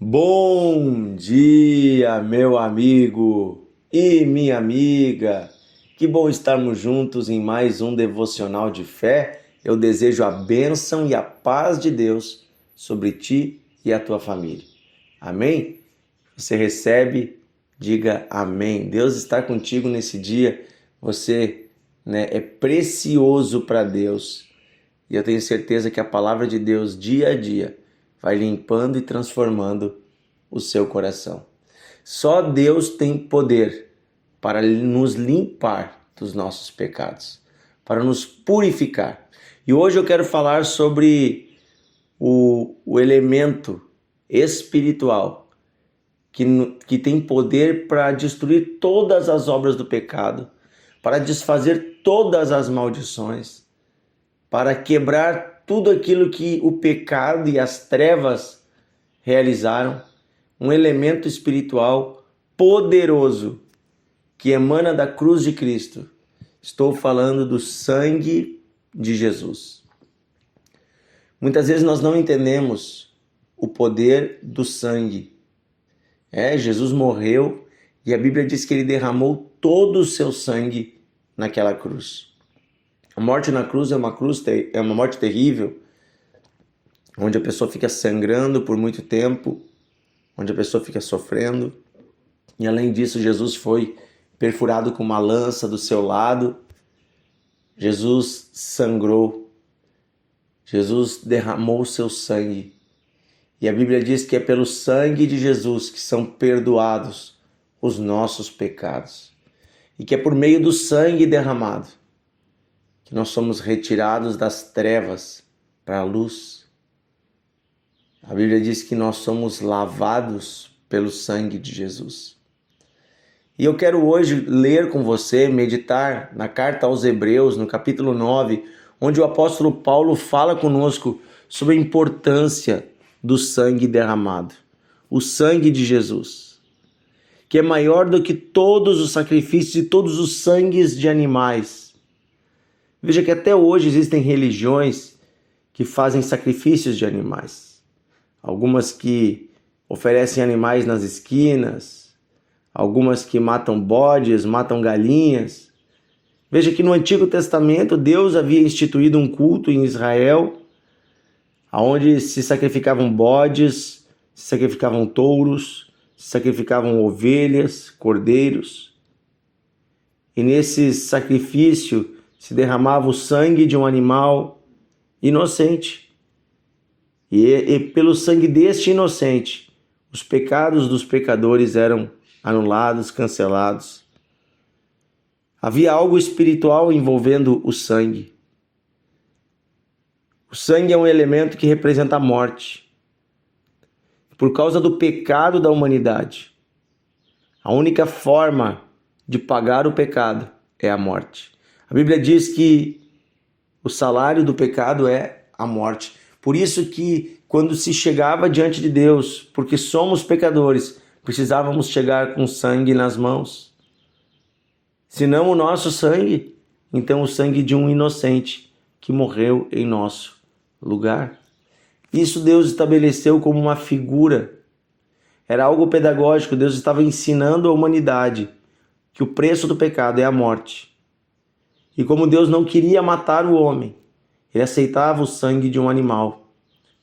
Bom dia, meu amigo e minha amiga. Que bom estarmos juntos em mais um devocional de fé. Eu desejo a bênção e a paz de Deus sobre ti e a tua família. Amém? Você recebe? Diga amém. Deus está contigo nesse dia. Você, é precioso para Deus. E eu tenho certeza que a palavra de Deus, dia a dia, vai limpando e transformando o seu coração. Só Deus tem poder para nos limpar dos nossos pecados, para nos purificar. E hoje eu quero falar sobre o elemento espiritual que tem poder para destruir todas as obras do pecado, para desfazer todas as maldições, para quebrar tudo aquilo que o pecado e as trevas realizaram, um elemento espiritual poderoso que emana da cruz de Cristo. Estou falando do sangue de Jesus. Muitas vezes nós não entendemos o poder do sangue. Jesus morreu e a Bíblia diz que ele derramou todo o seu sangue naquela cruz. A morte na cruz é uma morte terrível, onde a pessoa fica sangrando por muito tempo, onde a pessoa fica sofrendo. E além disso, Jesus foi perfurado com uma lança do seu lado. Jesus sangrou. Jesus derramou o seu sangue. E a Bíblia diz que é pelo sangue de Jesus que são perdoados os nossos pecados. E que é por meio do sangue derramado que nós somos retirados das trevas para a luz. A Bíblia diz que nós somos lavados pelo sangue de Jesus. E eu quero hoje ler com você, meditar na carta aos Hebreus, no capítulo 9, onde o apóstolo Paulo fala conosco sobre a importância do sangue derramado, o sangue de Jesus, que é maior do que todos os sacrifícios e todos os sangues de animais. Veja que até hoje existem religiões que fazem sacrifícios de animais. Algumas que oferecem animais nas esquinas, algumas que matam bodes, matam galinhas. Veja que no Antigo Testamento Deus havia instituído um culto em Israel, onde se sacrificavam bodes, se sacrificavam touros, se sacrificavam ovelhas, cordeiros. E nesse sacrifício se derramava o sangue de um animal inocente. E pelo sangue deste inocente, os pecados dos pecadores eram anulados, cancelados. Havia algo espiritual envolvendo o sangue. O sangue é um elemento que representa a morte. Por causa do pecado da humanidade, a única forma de pagar o pecado é a morte. A Bíblia diz que o salário do pecado é a morte. Por isso que quando se chegava diante de Deus, porque somos pecadores, precisávamos chegar com sangue nas mãos. Se não o nosso sangue, então o sangue de um inocente que morreu em nosso lugar. Isso Deus estabeleceu como uma figura. Era algo pedagógico. Deus estava ensinando a humanidade que o preço do pecado é a morte. E como Deus não queria matar o homem, ele aceitava o sangue de um animal,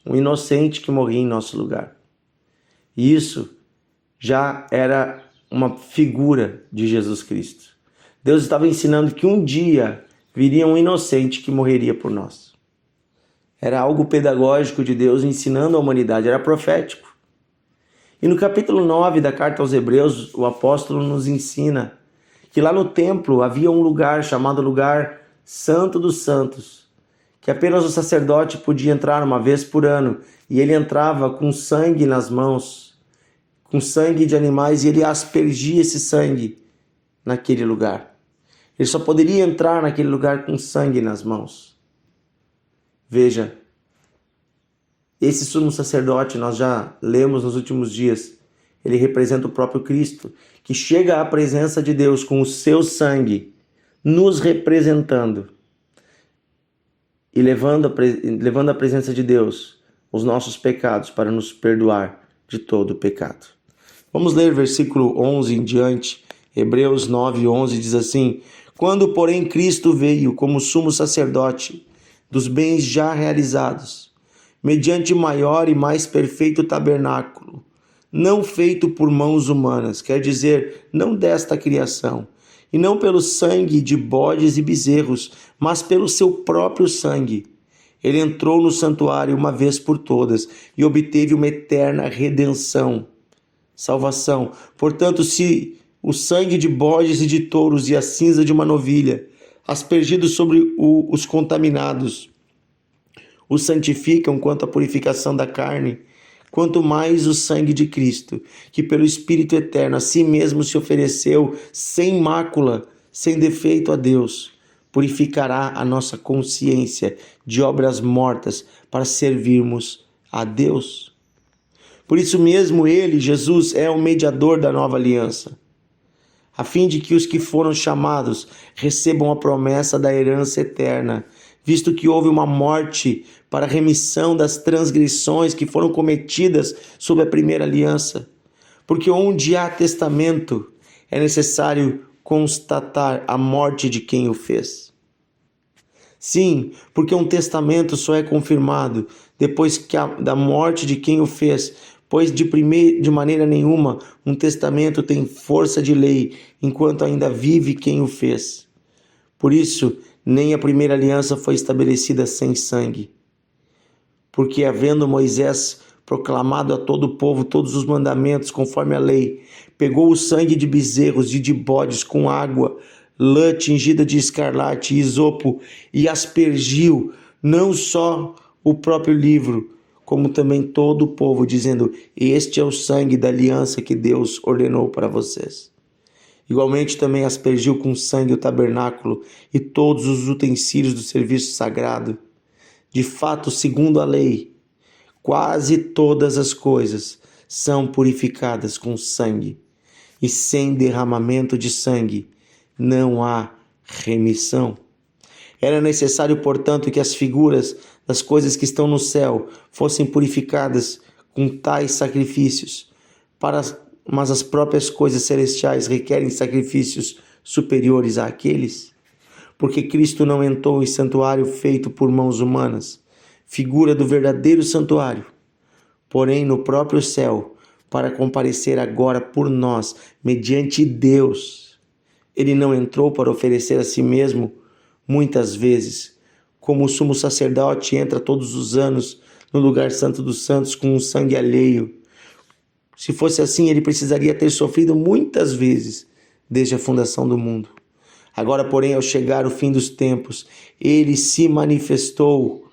um inocente que morria em nosso lugar. E isso já era uma figura de Jesus Cristo. Deus estava ensinando que um dia viria um inocente que morreria por nós. Era algo pedagógico de Deus ensinando a humanidade, era profético. E no capítulo 9 da carta aos Hebreus, o apóstolo nos ensina que lá no templo havia um lugar chamado lugar Santo dos Santos, que apenas o sacerdote podia entrar uma vez por ano, e ele entrava com sangue nas mãos, com sangue de animais, e ele aspergia esse sangue naquele lugar. Ele só poderia entrar naquele lugar com sangue nas mãos. Veja, esse sumo sacerdote, nós já lemos nos últimos dias, ele representa o próprio Cristo, que chega à presença de Deus com o seu sangue, nos representando e levando à presença de Deus os nossos pecados para nos perdoar de todo o pecado. Vamos ler versículo 11 em diante. Hebreus 9:11 diz assim: quando, porém, Cristo veio como sumo sacerdote dos bens já realizados, mediante maior e mais perfeito tabernáculo, não feito por mãos humanas, quer dizer, não desta criação, e não pelo sangue de bodes e bezerros, mas pelo seu próprio sangue. Ele entrou no santuário uma vez por todas e obteve uma eterna redenção, salvação. Portanto, se o sangue de bodes e de touros e a cinza de uma novilha, aspergidos sobre os contaminados, os santificam quanto à purificação da carne, quanto mais o sangue de Cristo, que pelo Espírito Eterno a si mesmo se ofereceu sem mácula, sem defeito a Deus, purificará a nossa consciência de obras mortas para servirmos a Deus. Por isso mesmo ele, Jesus, é o mediador da nova aliança, a fim de que os que foram chamados recebam a promessa da herança eterna, visto que houve uma morte para a remissão das transgressões que foram cometidas sob a primeira aliança. Porque onde há testamento, é necessário constatar a morte de quem o fez. Sim, porque um testamento só é confirmado depois da morte de quem o fez, pois de maneira nenhuma um testamento tem força de lei enquanto ainda vive quem o fez. Por isso, nem a primeira aliança foi estabelecida sem sangue. Porque havendo Moisés proclamado a todo o povo todos os mandamentos conforme a lei, pegou o sangue de bezerros e de bodes com água, lã tingida de escarlate e isopo e aspergiu não só o próprio livro, como também todo o povo, dizendo: este é o sangue da aliança que Deus ordenou para vocês. Igualmente também aspergiu com sangue o tabernáculo e todos os utensílios do serviço sagrado. De fato, segundo a lei, quase todas as coisas são purificadas com sangue, e sem derramamento de sangue não há remissão. Era necessário, portanto, que as figuras das coisas que estão no céu fossem purificadas com tais sacrifícios, mas as próprias coisas celestiais requerem sacrifícios superiores àqueles. Porque Cristo não entrou em santuário feito por mãos humanas, figura do verdadeiro santuário, porém no próprio céu, para comparecer agora por nós, mediante Deus. Ele não entrou para oferecer a si mesmo muitas vezes, como o sumo sacerdote entra todos os anos no lugar santo dos santos com um sangue alheio. Se fosse assim, ele precisaria ter sofrido muitas vezes desde a fundação do mundo. Agora, porém, ao chegar o fim dos tempos, ele se manifestou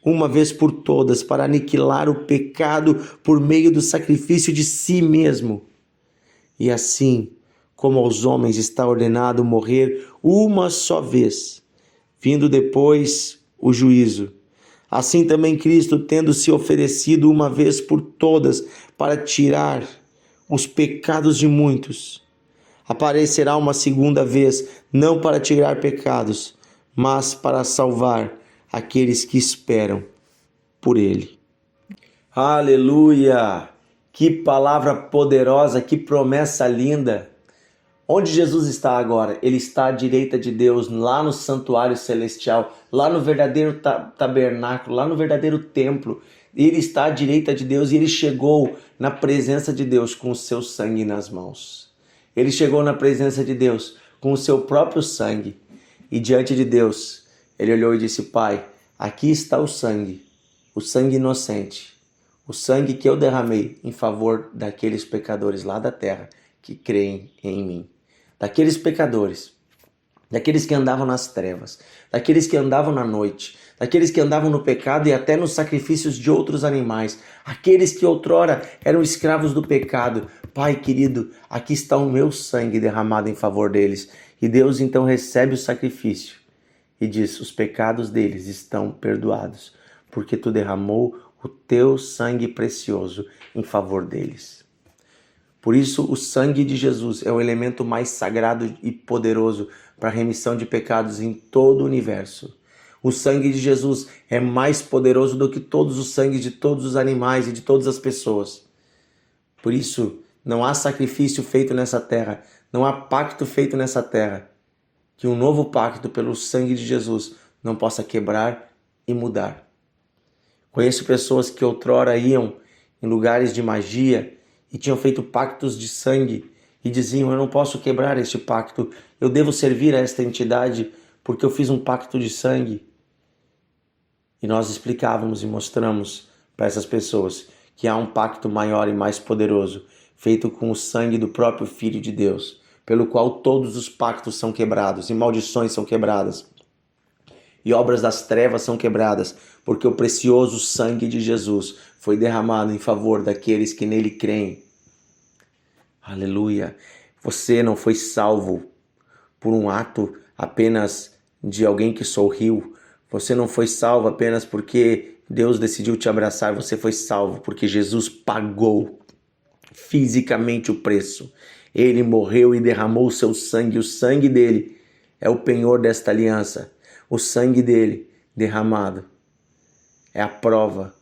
uma vez por todas para aniquilar o pecado por meio do sacrifício de si mesmo. E assim, como aos homens está ordenado morrer uma só vez, vindo depois o juízo, assim também Cristo, tendo se oferecido uma vez por todas para tirar os pecados de muitos, aparecerá uma segunda vez, não para tirar pecados, mas para salvar aqueles que esperam por ele. Aleluia! Que palavra poderosa, que promessa linda! Onde Jesus está agora? Ele está à direita de Deus, lá no santuário celestial, lá no verdadeiro tabernáculo, lá no verdadeiro templo. Ele está à direita de Deus e ele chegou na presença de Deus com o seu sangue nas mãos. Ele chegou na presença de Deus com o seu próprio sangue. E diante de Deus, ele olhou e disse: Pai, aqui está o sangue inocente, o sangue que eu derramei em favor daqueles pecadores lá da terra que creem em mim. Daqueles pecadores, daqueles que andavam nas trevas, daqueles que andavam na noite, daqueles que andavam no pecado e até nos sacrifícios de outros animais, aqueles que outrora eram escravos do pecado. Pai querido, aqui está o meu sangue derramado em favor deles. E Deus então recebe o sacrifício e diz: os pecados deles estão perdoados, porque tu derramou o teu sangue precioso em favor deles. Por isso, o sangue de Jesus é o elemento mais sagrado e poderoso para a remissão de pecados em todo o universo. O sangue de Jesus é mais poderoso do que todos os sangues de todos os animais e de todas as pessoas. Por isso, não há sacrifício feito nessa terra, não há pacto feito nessa terra, que um novo pacto pelo sangue de Jesus não possa quebrar e mudar. Conheço pessoas que outrora iam em lugares de magia e tinham feito pactos de sangue e diziam: eu não posso quebrar este pacto, eu devo servir a esta entidade porque eu fiz um pacto de sangue. E nós explicávamos e mostramos para essas pessoas que há um pacto maior e mais poderoso, feito com o sangue do próprio Filho de Deus, pelo qual todos os pactos são quebrados e maldições são quebradas e obras das trevas são quebradas, porque o precioso sangue de Jesus foi derramado em favor daqueles que nele creem. Aleluia! Você não foi salvo por um ato apenas de alguém que sorriu. Você não foi salvo apenas porque Deus decidiu te abraçar. Você foi salvo porque Jesus pagou fisicamente o preço. Ele morreu e derramou o seu sangue. O sangue dele é o penhor desta aliança. O sangue dele derramado é a prova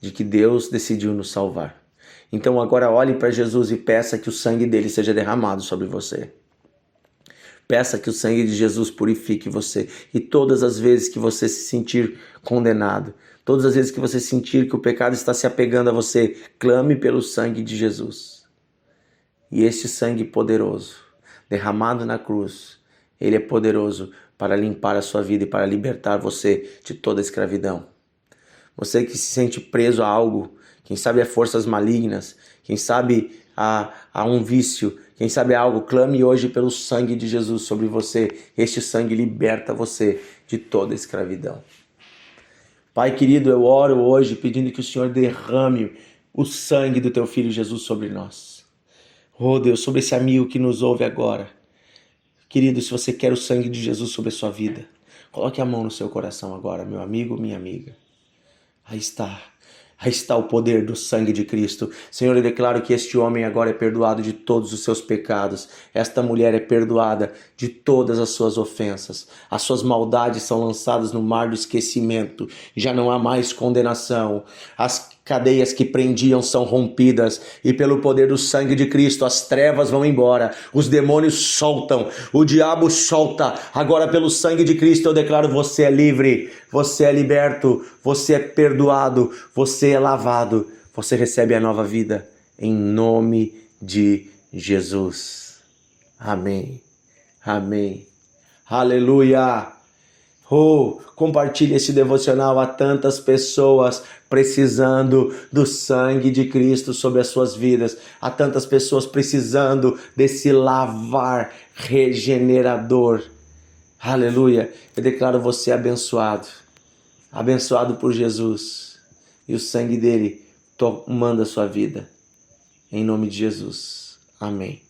de que Deus decidiu nos salvar. Então agora olhe para Jesus e peça que o sangue dele seja derramado sobre você. Peça que o sangue de Jesus purifique você. E todas as vezes que você se sentir condenado, todas as vezes que você sentir que o pecado está se apegando a você, clame pelo sangue de Jesus. E este sangue poderoso, derramado na cruz, ele é poderoso para limpar a sua vida e para libertar você de toda a escravidão. Você que se sente preso a algo, quem sabe a forças malignas, quem sabe a um vício, quem sabe a algo, clame hoje pelo sangue de Jesus sobre você. Este sangue liberta você de toda a escravidão. Pai querido, eu oro hoje pedindo que o Senhor derrame o sangue do teu Filho Jesus sobre nós. Oh Deus, sobre esse amigo que nos ouve agora. Querido, se você quer o sangue de Jesus sobre a sua vida, coloque a mão no seu coração agora, meu amigo, minha amiga. Aí está o poder do sangue de Cristo. Senhor, eu declaro que este homem agora é perdoado de todos os seus pecados. Esta mulher é perdoada de todas as suas ofensas. As suas maldades são lançadas no mar do esquecimento. Já não há mais condenação. As cadeias que prendiam são rompidas e pelo poder do sangue de Cristo as trevas vão embora, os demônios soltam, o diabo solta. Agora pelo sangue de Cristo eu declaro: você é livre, você é liberto, você é perdoado, você é lavado, você recebe a nova vida em nome de Jesus. Amém, amém, aleluia. Oh, compartilhe esse devocional a tantas pessoas precisando do sangue de Cristo sobre as suas vidas. Há tantas pessoas precisando desse lavar regenerador. Aleluia. Eu declaro você abençoado. Abençoado por Jesus. E o sangue dele tomando a sua vida. Em nome de Jesus. Amém.